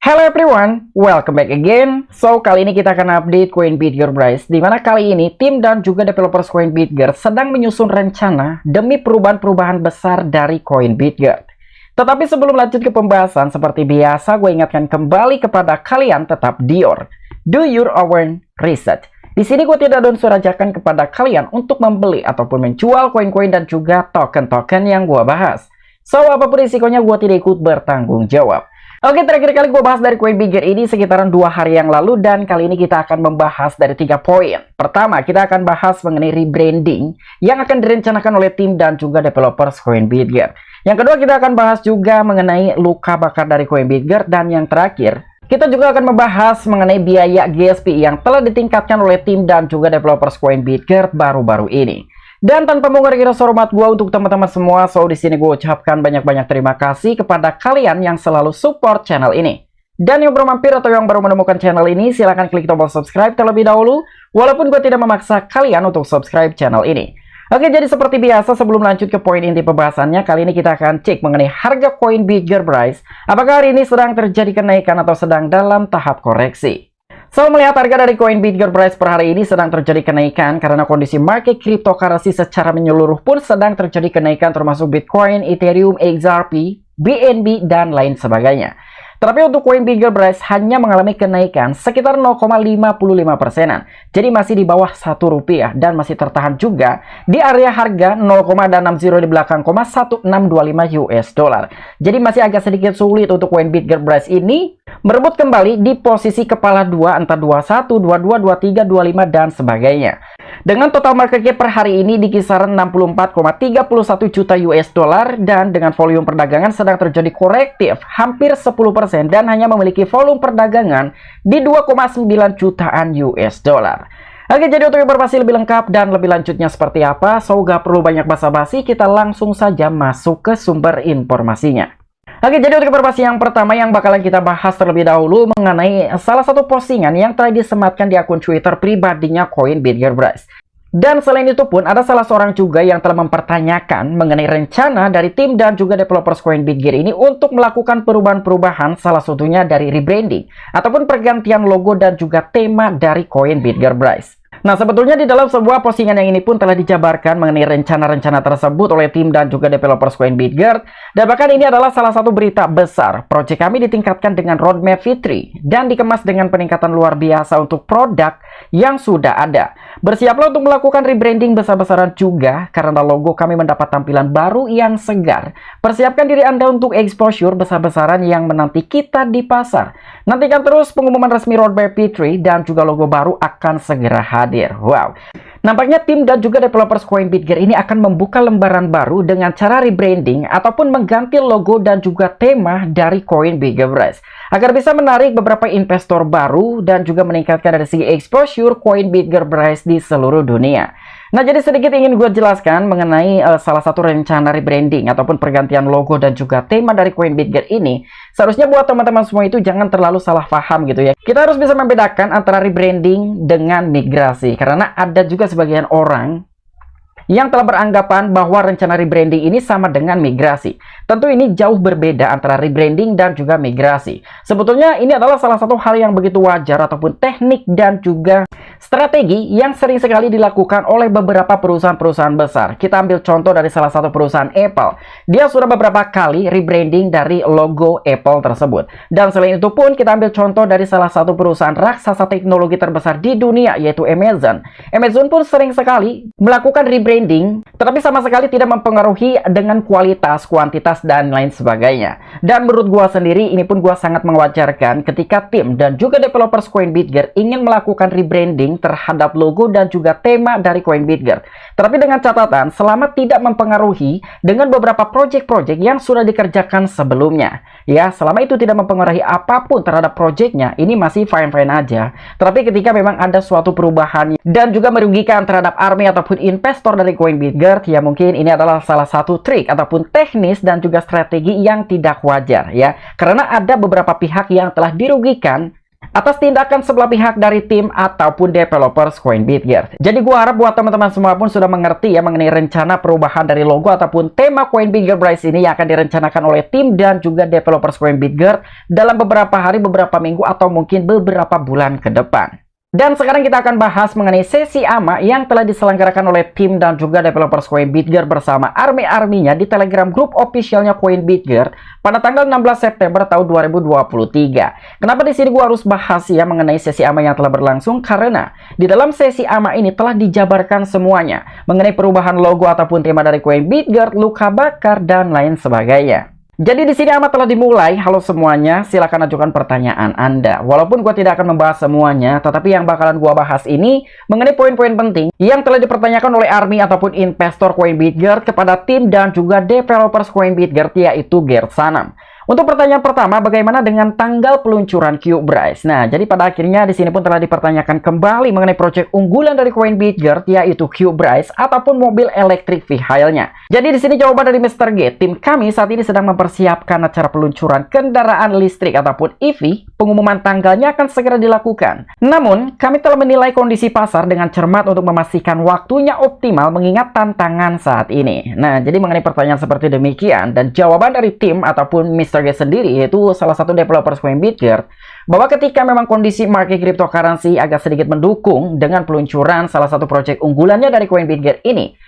Hello everyone, welcome back again. So, kali ini kita akan update Coinbitger Bryce, di mana kali ini tim dan juga developers Coinbitger sedang menyusun rencana demi perubahan-perubahan besar dari Coinbitger. Tetapi sebelum lanjut ke pembahasan, seperti biasa gue ingatkan kembali kepada kalian tetap do your own research. Di sini gue tidak ada unsur ajakan kepada kalian untuk membeli ataupun menjual koin-koin dan juga token-token yang gue bahas. So, apapun risikonya gue tidak ikut bertanggung jawab. Oke, terakhir kali gue bahas dari Coinbitger ini sekitaran 2 hari yang lalu, dan kali ini kita akan membahas dari 3 poin. Pertama, kita akan bahas mengenai rebranding yang akan direncanakan oleh tim dan juga developers Coinbitger. Yang kedua, kita akan bahas juga mengenai luka bakar dari Coinbitger, dan yang terakhir, kita juga akan membahas mengenai biaya GSP yang telah ditingkatkan oleh tim dan juga developers Coinbitger baru-baru ini. Dan tanpa mengurangi rasa hormat gue untuk teman-teman semua, so di sini gue ucapkan banyak-banyak terima kasih kepada kalian yang selalu support channel ini. Dan yang baru mampir atau yang baru menemukan channel ini, silahkan klik tombol subscribe terlebih dahulu, walaupun gue tidak memaksa kalian untuk subscribe channel ini. Oke, jadi seperti biasa sebelum lanjut ke poin inti pembahasannya, kali ini kita akan cek mengenai harga Coinbitger Bryce. Apakah hari ini sedang terjadi kenaikan atau sedang dalam tahap koreksi? So, melihat harga dari Coinbitger Bryce per hari ini sedang terjadi kenaikan karena kondisi market cryptocurrency secara menyeluruh pun sedang terjadi kenaikan, termasuk Bitcoin, Ethereum, XRP, BNB, dan lain sebagainya. Tetapi untuk Coinbitger Bryce hanya mengalami kenaikan sekitar 0,55%. Jadi masih di bawah Rp1 dan masih tertahan juga di area harga 0,60 di belakang 1,1625 US dollar. Jadi masih agak sedikit sulit untuk Coinbitger Bryce ini merebut kembali di posisi kepala 2 entah 21, 22, 23, 25 dan sebagainya. Dengan total market cap per hari ini di kisaran 64,31 juta US dollar dan dengan volume perdagangan sedang terjadi korektif hampir 10% dan hanya memiliki volume perdagangan di 2,9 jutaan US dollar. Oke, jadi untuk informasi lebih lengkap dan lebih lanjutnya seperti apa, so gak perlu banyak basa-basi, kita langsung saja masuk ke sumber informasinya. Oke, jadi untuk informasi yang pertama yang bakalan kita bahas terlebih dahulu mengenai salah satu postingan yang telah disematkan di akun Twitter pribadinya Coinbitger Bryce. Dan selain itu pun ada salah seorang juga yang telah mempertanyakan mengenai rencana dari tim dan juga developers Coinbitger ini untuk melakukan perubahan-perubahan, salah satunya dari rebranding ataupun pergantian logo dan juga tema dari Coinbitger Bryce. Nah, sebetulnya di dalam sebuah postingan yang ini pun telah dijabarkan mengenai rencana-rencana tersebut oleh tim dan juga developers Coinbitger. Dan bahkan ini adalah salah satu berita besar. Proyek kami ditingkatkan dengan roadmap Fitri dan dikemas dengan peningkatan luar biasa untuk produk yang sudah ada. Bersiaplah untuk melakukan rebranding besar-besaran juga karena logo kami mendapat tampilan baru yang segar. Persiapkan diri Anda untuk exposure besar-besaran yang menanti kita di pasar. Nantikan terus pengumuman resmi roadmap Fitri dan juga logo baru akan segera hadir. Wow. Nampaknya tim dan juga developers Coinbitger ini akan membuka lembaran baru dengan cara rebranding ataupun mengganti logo dan juga tema dari Coinbitger Bryce agar bisa menarik beberapa investor baru dan juga meningkatkan dari segi exposure Coinbitger Bryce di seluruh dunia. Nah, jadi sedikit ingin gue jelaskan mengenai salah satu rencana rebranding ataupun pergantian logo dan juga tema dari Coinbitger ini. Seharusnya buat teman-teman semua itu jangan terlalu salah paham gitu ya. Kita harus bisa membedakan antara rebranding dengan migrasi. Karena ada juga sebagian orang yang telah beranggapan bahwa rencana rebranding ini sama dengan migrasi. Tentu ini jauh berbeda antara rebranding dan juga migrasi. Sebetulnya ini adalah salah satu hal yang begitu wajar ataupun teknik dan juga strategi yang sering sekali dilakukan oleh beberapa perusahaan-perusahaan besar. Kita ambil contoh dari salah satu perusahaan Apple. Dia sudah beberapa kali rebranding dari logo Apple tersebut. Dan selain itu pun kita ambil contoh dari salah satu perusahaan raksasa teknologi terbesar di dunia, yaitu Amazon. Amazon pun sering sekali melakukan rebranding, tetapi sama sekali tidak mempengaruhi dengan kualitas, kuantitas, dan lain sebagainya. Dan menurut gua sendiri, ini pun gua sangat mewajarkan ketika tim dan juga developers Coinbitger ingin melakukan rebranding terhadap logo dan juga tema dari Coinbitger. Tetapi dengan catatan, selama tidak mempengaruhi dengan beberapa project-project yang sudah dikerjakan sebelumnya. Ya, selama itu tidak mempengaruhi apapun terhadap projectnya, ini masih fine-fine aja. Tetapi ketika memang ada suatu perubahan dan juga merugikan terhadap army ataupun investor dari Coinbitger, ya mungkin ini adalah salah satu trik ataupun teknis dan juga strategi yang tidak wajar ya. Karena ada beberapa pihak yang telah dirugikan atas tindakan sebelah pihak dari tim ataupun developers Coinbase Gear. Jadi gua harap buat teman-teman semua pun sudah mengerti ya mengenai rencana perubahan dari logo ataupun tema Coinbase Gear Bryce ini yang akan direncanakan oleh tim dan juga developers Coinbase Gear dalam beberapa hari, beberapa minggu atau mungkin beberapa bulan ke depan. Dan sekarang kita akan bahas mengenai sesi AMA yang telah diselenggarakan oleh tim dan juga developers Coinbase Gear bersama army-arminya di Telegram grup officialnya Coinbase Gear pada tanggal 16 September tahun 2023. Kenapa di sini gua harus bahas ya mengenai sesi AMA yang telah berlangsung? Karena di dalam sesi AMA ini telah dijabarkan semuanya mengenai perubahan logo ataupun tema dari Coinbase Gear, luka bakar dan lain sebagainya. Jadi di sini AMA telah dimulai. Halo semuanya, silakan ajukan pertanyaan Anda. Walaupun gua tidak akan membahas semuanya, tetapi yang bakalan gua bahas ini mengenai poin-poin penting yang telah dipertanyakan oleh army ataupun investor Coinbase Gear kepada tim dan juga developers Coinbase Gear, yaitu Gear Sanam. Untuk pertanyaan pertama, bagaimana dengan tanggal peluncuran Cube Bryce? Nah, jadi pada akhirnya di sini pun telah dipertanyakan kembali mengenai proyek unggulan dari Coinbase Gear, yaitu Cube Bryce ataupun mobil elektrik vehicle-nya. Jadi di sini jawaban dari Mr. G, tim kami saat ini sedang mempersiapkan acara peluncuran kendaraan listrik ataupun EV. Pengumuman tanggalnya akan segera dilakukan. Namun, kami telah menilai kondisi pasar dengan cermat untuk memastikan waktunya optimal mengingat tantangan saat ini. Nah, jadi mengenai pertanyaan seperti demikian dan jawaban dari tim ataupun Mr. G sendiri, yaitu salah satu developers Coinbase Gear, bahwa ketika memang kondisi market cryptocurrency agak sedikit mendukung dengan peluncuran salah satu proyek unggulannya dari Coinbase Gear ini,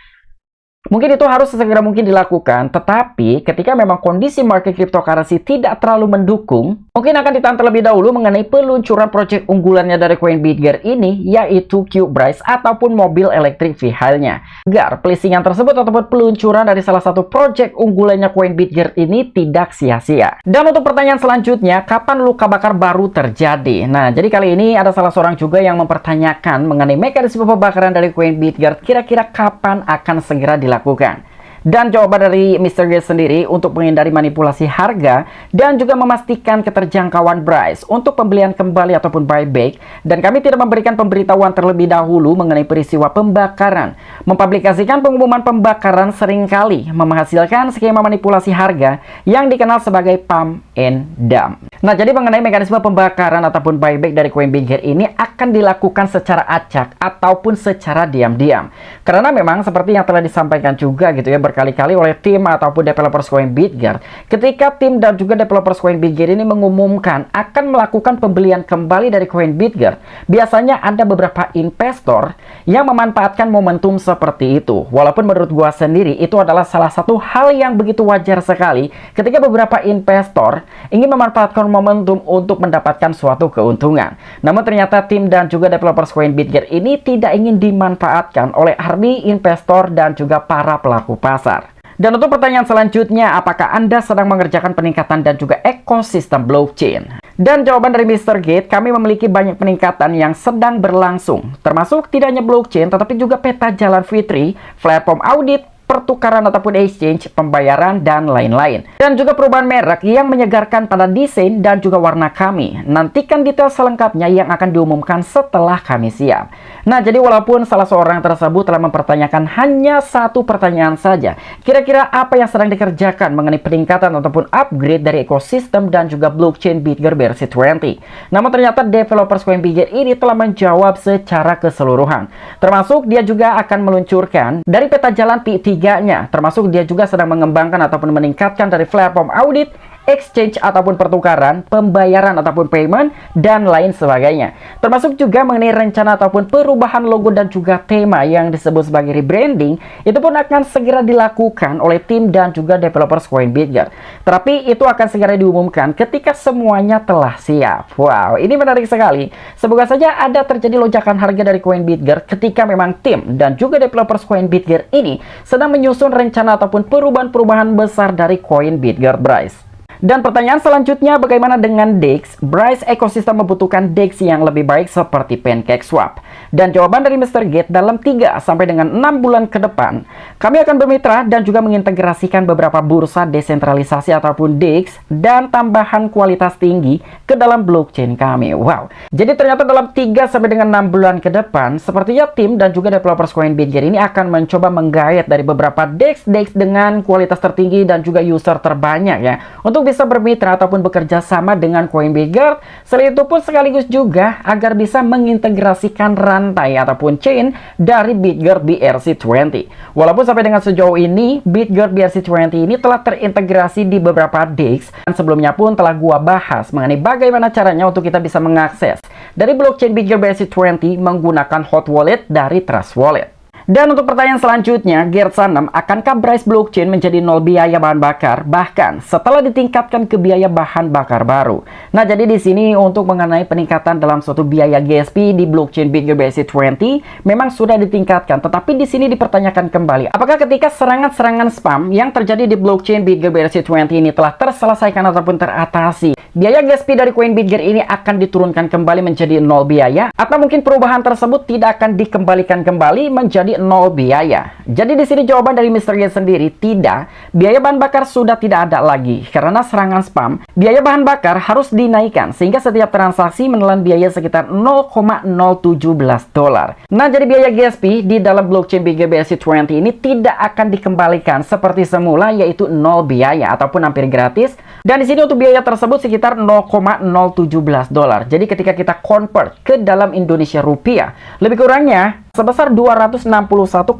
mungkin itu harus sesegera mungkin dilakukan. Tetapi ketika memang kondisi market cryptocurrency tidak terlalu mendukung, mungkin akan ditahan terlebih dahulu mengenai peluncuran proyek unggulannya dari Coinbase Gear ini, yaitu Cube Bryce ataupun mobil elektrik vehicle-nya. Agar pelisingan tersebut ataupun peluncuran dari salah satu proyek unggulannya Coinbase Gear ini tidak sia-sia. Dan untuk pertanyaan selanjutnya, kapan luka bakar baru terjadi? Nah, jadi kali ini ada salah seorang juga yang mempertanyakan mengenai mekanisme pembakaran dari Coinbase Gear, kira-kira kapan akan segera dilakukan. Dan jawaban dari Mr. G sendiri untuk menghindari manipulasi harga dan juga memastikan keterjangkauan Bryce untuk pembelian kembali ataupun buyback, dan kami tidak memberikan pemberitahuan terlebih dahulu mengenai peristiwa pembakaran. Mempublikasikan pengumuman pembakaran seringkali menghasilkan skema manipulasi harga yang dikenal sebagai pump and dump. Nah, jadi mengenai mekanisme pembakaran ataupun buyback dari Coinbase Gear ini akan dilakukan secara acak ataupun secara diam-diam. Karena memang seperti yang telah disampaikan juga gitu ya berkali-kali oleh tim ataupun developers Coinbase Gear, ketika tim dan juga developers Coinbase Gear ini mengumumkan akan melakukan pembelian kembali dari Coinbase Gear, biasanya ada beberapa investor yang memanfaatkan momentum seperti itu. Walaupun menurut gua sendiri itu adalah salah satu hal yang begitu wajar sekali ketika beberapa investor ingin memanfaatkan momentum untuk mendapatkan suatu keuntungan. Namun ternyata tim dan juga developers Coinbase Gear ini tidak ingin dimanfaatkan oleh army investor dan juga para pelaku pasar. Dan untuk pertanyaan selanjutnya, apakah Anda sedang mengerjakan peningkatan dan juga ekosistem blockchain? Dan jawaban dari Mr. Gate, kami memiliki banyak peningkatan yang sedang berlangsung, termasuk tidak hanya blockchain, tetapi juga peta jalan Fitri, platform audit, pertukaran ataupun exchange, pembayaran, dan lain-lain. Dan juga perubahan merek yang menyegarkan pada desain dan juga warna kami. Nantikan detail selengkapnya yang akan diumumkan setelah kami siap. Nah, jadi walaupun salah seorang tersebut telah mempertanyakan hanya satu pertanyaan saja, kira-kira apa yang sedang dikerjakan mengenai peningkatan ataupun upgrade dari ekosistem dan juga blockchain Bitgear versi 20. Namun ternyata developers Coinbase Gear ini telah menjawab secara keseluruhan. Termasuk dia juga akan meluncurkan dari peta jalan P3-nya, termasuk dia juga sedang mengembangkan ataupun meningkatkan dari platform audit, exchange ataupun pertukaran, pembayaran ataupun payment, dan lain sebagainya. Termasuk juga mengenai rencana ataupun perubahan logo dan juga tema yang disebut sebagai rebranding, itu pun akan segera dilakukan oleh tim dan juga developers Coinbase Gear. Tapi itu akan segera diumumkan ketika semuanya telah siap. Wow, ini menarik sekali. Semoga saja ada terjadi lonjakan harga dari Coinbase Gear ketika memang tim dan juga developers Coinbase Gear ini sedang menyusun rencana ataupun perubahan-perubahan besar dari Coinbase Gear Bryce. Dan pertanyaan selanjutnya, bagaimana dengan DEX? Bryce ekosistem membutuhkan DEX yang lebih baik seperti PancakeSwap. Dan jawaban dari Mr. Gate, dalam 3 sampai dengan 6 bulan ke depan, kami akan bermitra dan juga mengintegrasikan beberapa bursa desentralisasi ataupun DEX dan tambahan kualitas tinggi ke dalam blockchain kami. Wow. Jadi ternyata dalam 3 sampai dengan 6 bulan ke depan, sepertinya tim dan juga developers Coinbase Gear ini akan mencoba menggait dari beberapa DEX dengan kualitas tertinggi dan juga user terbanyak ya, untuk bisa bermitra ataupun bekerja sama dengan Coinbase. Selain itu pun sekaligus juga agar bisa mengintegrasikan rantai ataupun chain dari Bitgert BRC20. Walaupun sampai dengan sejauh ini Bitgert BRC20 ini telah terintegrasi di beberapa DEX, dan sebelumnya pun telah gua bahas mengenai bagaimana caranya untuk kita bisa mengakses dari blockchain Bitgert BRC20 menggunakan hot wallet dari Trust Wallet. Dan untuk pertanyaan selanjutnya, Gert6, akankah Bryce Blockchain menjadi nol biaya bahan bakar bahkan setelah ditingkatkan ke biaya bahan bakar baru? Nah, jadi di sini untuk mengenai peningkatan dalam suatu biaya GSP di blockchain Bitgert BRC20 memang sudah ditingkatkan, tetapi di sini dipertanyakan kembali, apakah ketika serangan-serangan spam yang terjadi di blockchain Bitgert BRC20 ini telah terselesaikan ataupun teratasi, biaya GSP dari koin Bitgert ini akan diturunkan kembali menjadi nol biaya, atau mungkin perubahan tersebut tidak akan dikembalikan kembali menjadi nol biaya? Jadi di sini jawaban dari Mr. Get sendiri, tidak. Biaya bahan bakar sudah tidak ada lagi karena serangan spam. Biaya bahan bakar harus dinaikkan sehingga setiap transaksi menelan biaya sekitar 0,017 dolar. Nah, jadi biaya GSP di dalam blockchain Bitgert BRC20 ini tidak akan dikembalikan seperti semula, yaitu nol biaya ataupun hampir gratis. Dan di sini untuk biaya tersebut sekitar 0,017 dolar. Jadi ketika kita convert ke dalam Indonesia rupiah, lebih kurangnya sebesar 261,46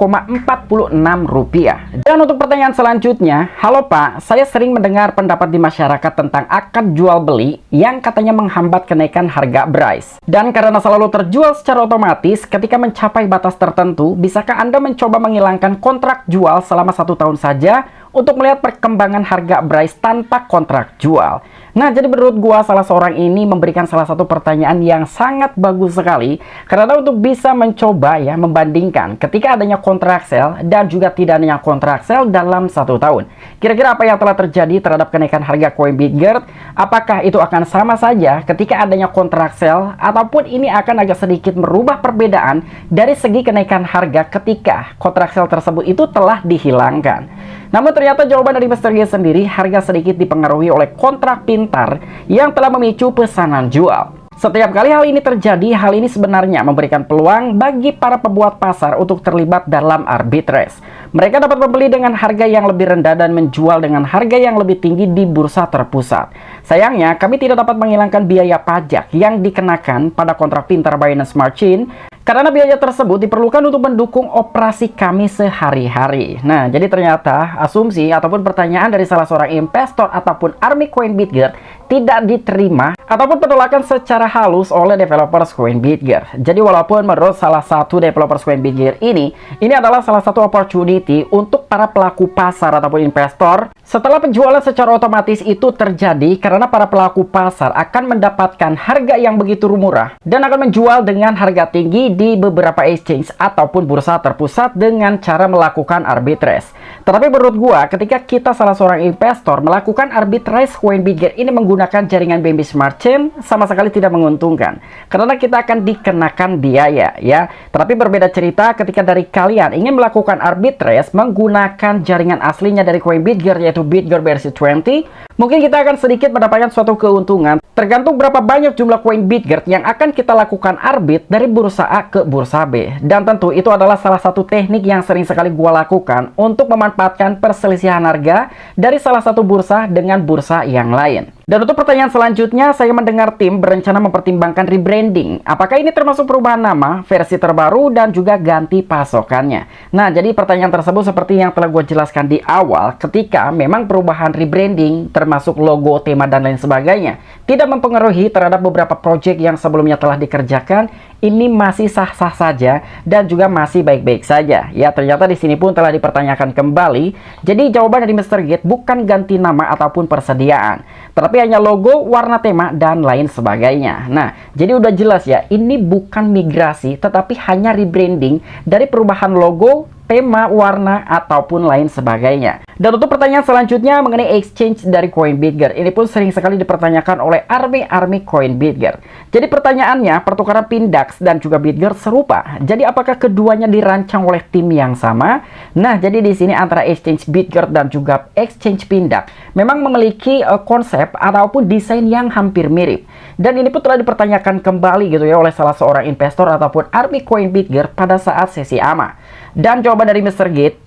rupiah. Dan untuk pertanyaan selanjutnya, halo Pak, saya sering mendengar pendapat di masyarakat tentang akad jual beli yang katanya menghambat kenaikan harga Bryce. Dan karena selalu terjual secara otomatis ketika mencapai batas tertentu, bisakah Anda mencoba menghilangkan kontrak jual selama 1 tahun saja untuk melihat perkembangan harga Bryce tanpa kontrak jual? Nah, jadi menurut gua salah seorang ini memberikan salah satu pertanyaan yang sangat bagus sekali, karena untuk bisa mencoba ya membandingkan ketika adanya kontrak sell dan juga tidak adanya kontrak sell dalam 1 tahun. Kira-kira apa yang telah terjadi terhadap kenaikan harga koin Bitgert? Apakah itu akan sama saja ketika adanya kontrak sell, ataupun ini akan agak sedikit merubah perbedaan dari segi kenaikan harga ketika kontrak sell tersebut itu telah dihilangkan? Namun ternyata jawaban dari Mr. G sendiri, harga sedikit dipengaruhi oleh kontrak pintar yang telah memicu pesanan jual. Setiap kali hal ini terjadi, hal ini sebenarnya memberikan peluang bagi para pembuat pasar untuk terlibat dalam arbitrage. Mereka dapat membeli dengan harga yang lebih rendah dan menjual dengan harga yang lebih tinggi di bursa terpusat. Sayangnya, kami tidak dapat menghilangkan biaya pajak yang dikenakan pada kontrak pintar Binance Smart Chain, karena biaya tersebut diperlukan untuk mendukung operasi kami sehari-hari. Nah, jadi ternyata asumsi ataupun pertanyaan dari salah seorang investor ataupun army koin Bitgert tidak diterima ataupun penolakan secara halus oleh developers koin Bitgert. Jadi walaupun menurut salah satu developers koin Bitgert ini adalah salah satu opportunity untuk para pelaku pasar ataupun investor setelah penjualan secara otomatis itu terjadi, karena para pelaku pasar akan mendapatkan harga yang begitu murah dan akan menjual dengan harga tinggi di beberapa exchange ataupun bursa terpusat dengan cara melakukan arbitrage. Tetapi menurut gua, ketika kita salah seorang investor melakukan arbitrage koin Bitgert ini menggunakan jaringan BNB Smart Chain, sama sekali tidak menguntungkan karena kita akan dikenakan biaya ya. Tetapi berbeda cerita ketika dari kalian ingin melakukan arbitrage menggunakan jaringan aslinya dari koin Bitgert, yaitu Bitgert BRC20, mungkin kita akan sedikit mendapatkan suatu keuntungan tergantung berapa banyak jumlah koin Bitgert yang akan kita lakukan arbit dari bursa A ke bursa B. Dan tentu itu adalah salah satu teknik yang sering sekali gua lakukan untuk memanfaatkan perselisihan harga dari salah satu bursa dengan bursa yang lain. Dan untuk pertanyaan selanjutnya, saya mendengar tim berencana mempertimbangkan rebranding. Apakah ini termasuk perubahan nama, versi terbaru, dan juga ganti pasokannya? Nah, jadi pertanyaan tersebut seperti yang telah gue jelaskan di awal, ketika memang perubahan rebranding, termasuk logo, tema, dan lain sebagainya, tidak mempengaruhi terhadap beberapa project yang sebelumnya telah dikerjakan, ini masih sah-sah saja dan juga masih baik-baik saja. Ya, ternyata di sini pun telah dipertanyakan kembali. Jadi jawaban dari Mr. Get bukan ganti nama ataupun persediaan, tetapi hanya logo, warna tema, dan lain sebagainya. Nah, jadi udah jelas ya, ini bukan migrasi, tetapi hanya rebranding dari perubahan logo, tema, warna, ataupun lain sebagainya. Dan untuk pertanyaan selanjutnya mengenai exchange dari koin Bitgert, ini pun sering sekali dipertanyakan oleh army koin Bitgert. Jadi pertanyaannya, pertukaran Pindax dan juga Bitgert serupa. Jadi apakah keduanya dirancang oleh tim yang sama? Nah, jadi di sini antara exchange Bitgert dan juga exchange Pindax memang memiliki konsep ataupun desain yang hampir mirip. Dan ini pun telah dipertanyakan kembali gitu ya oleh salah seorang investor ataupun army koin Bitgert pada saat sesi AMA. Dan jawaban dari Mr. Get,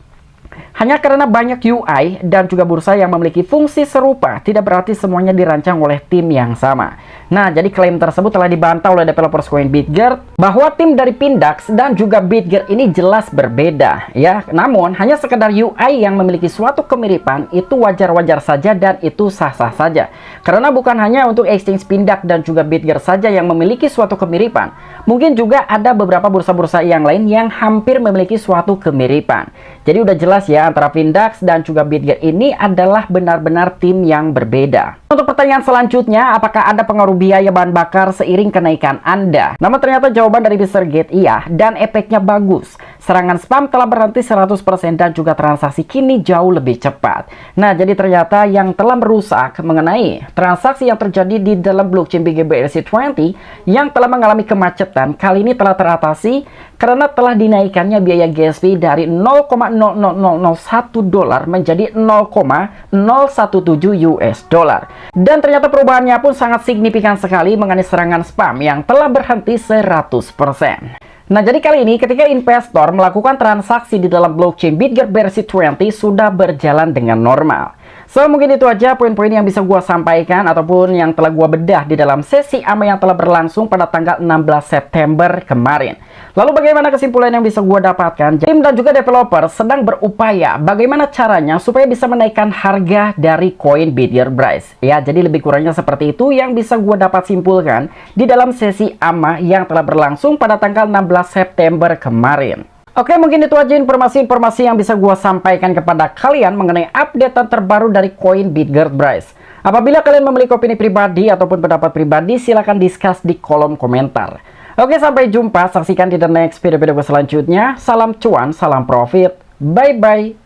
Hanya karena banyak UI dan juga bursa yang memiliki fungsi serupa, tidak berarti semuanya dirancang oleh tim yang sama. Nah, jadi klaim tersebut telah dibantah oleh developers CoinBitGert bahwa tim dari Pindax dan juga Bitgert ini jelas berbeda ya. Namun, hanya sekedar UI yang memiliki suatu kemiripan itu wajar-wajar saja dan itu sah-sah saja. Karena bukan hanya untuk exchange Pindax dan juga Bitgert saja yang memiliki suatu kemiripan. Mungkin juga ada beberapa bursa-bursa yang lain yang hampir memiliki suatu kemiripan. Jadi udah jelas ya, antara Pindax dan juga Bitgert ini adalah benar-benar tim yang berbeda. Untuk pertanyaan selanjutnya, apakah ada pengaruh biaya bahan bakar seiring kenaikan Anda? Namun ternyata jawaban dari Mr. Gate iya, dan efeknya bagus. Serangan spam telah berhenti 100% dan juga transaksi kini jauh lebih cepat. Nah, jadi ternyata yang telah merusak mengenai transaksi yang terjadi di dalam blockchain BGBRC20 yang telah mengalami kemacetan, kali ini telah teratasi karena telah dinaikannya biaya gas fee dari 0,00001 dolar menjadi 0,017 US dollar. Dan ternyata perubahannya pun sangat signifikan sekali mengenai serangan spam yang telah berhenti 100%. Nah, jadi kali ini ketika investor melakukan transaksi di dalam blockchain BitGert20 sudah berjalan dengan normal. So, mungkin itu aja poin-poin yang bisa gua sampaikan ataupun yang telah gua bedah di dalam sesi AMA yang telah berlangsung pada tanggal 16 September kemarin. Lalu bagaimana kesimpulan yang bisa gua dapatkan? Tim dan juga developer sedang berupaya bagaimana caranya supaya bisa menaikkan harga dari koin BitGert. Ya, jadi lebih kurangnya seperti itu yang bisa gua dapat simpulkan di dalam sesi AMA yang telah berlangsung pada tanggal 16 September kemarin. Oke, mungkin itu aja informasi-informasi yang bisa gua sampaikan kepada kalian mengenai update terbaru dari koin BitGert. Apabila kalian memiliki opini pribadi ataupun pendapat pribadi, silahkan discuss di kolom komentar. Oke, sampai jumpa. Saksikan di the next video-video selanjutnya. Salam cuan, salam profit. Bye-bye.